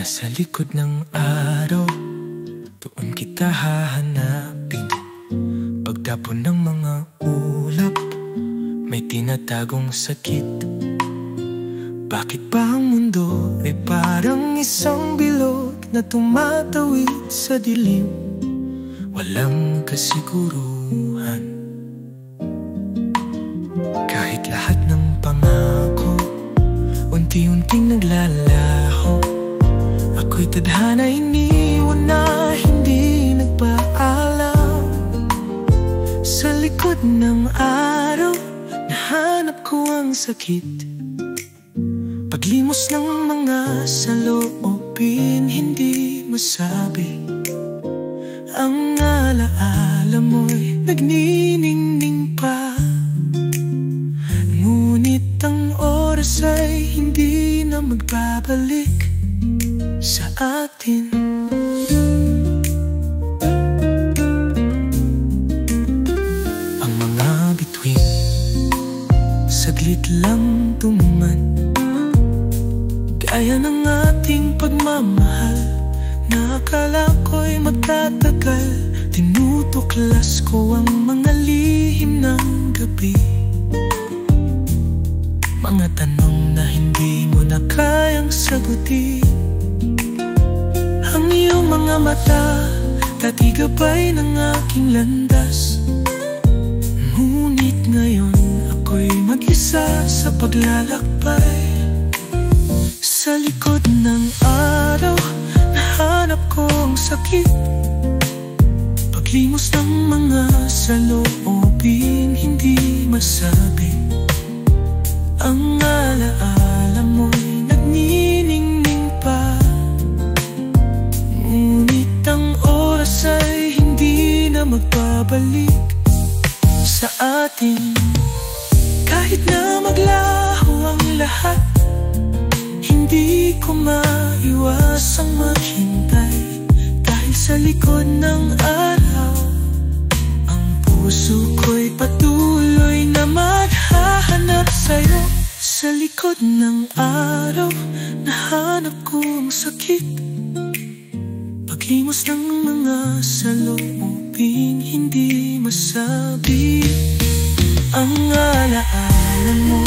Nasa likod ng araw, doon kita hahanapin. Pagtapon ng mga ulap, may tinatagong sakit. Bakit ba ang mundo ay parang isang bilog na tumatawid sa dilim? Walang kasiguruhan. Kahit lahat ng pangako unti-unting naglalaho, ako'y tadhana iniwan na hindi nagpaalam. Sa likod ng araw, nahanap ko ang sakit. Paglimos ng mga saloobin, hindi masabi. Ang alaala mo'y nagniningning pa. Ngunit ang oras ay hindi na magbabalik sa atin. Ang mga bituin saglit lang tumuman, gaya ng ating pagmamahal na akala ko'y magtatagal. Tinutuklas ko ang mga lihim ng gabi, mga tanong na hindi mo na kayang sagutin. Ang iyong mga mata, dati gabay ng aking landas. Ngunit ngayon ako'y mag-isa sa paglalakbay. Sa likod ng araw, nahanap ko ang sakit. Paglimos ng mga saloobin, hindi masabi. Ang alaala mo'y nagniningning pa. Ngunit ang oras ay hindi na magbabalik sa atin. Kahit na maglaho ang lahat, hindi ko maiwasang maghintay. Dahil sa likod ng araw, ang puso ko'y patuloy na maghahanap sa'yo. Sa likod ng araw, nahanap ko ang sakit. Paglimos ng mga saloobin, hindi masabi. Ang alaala mo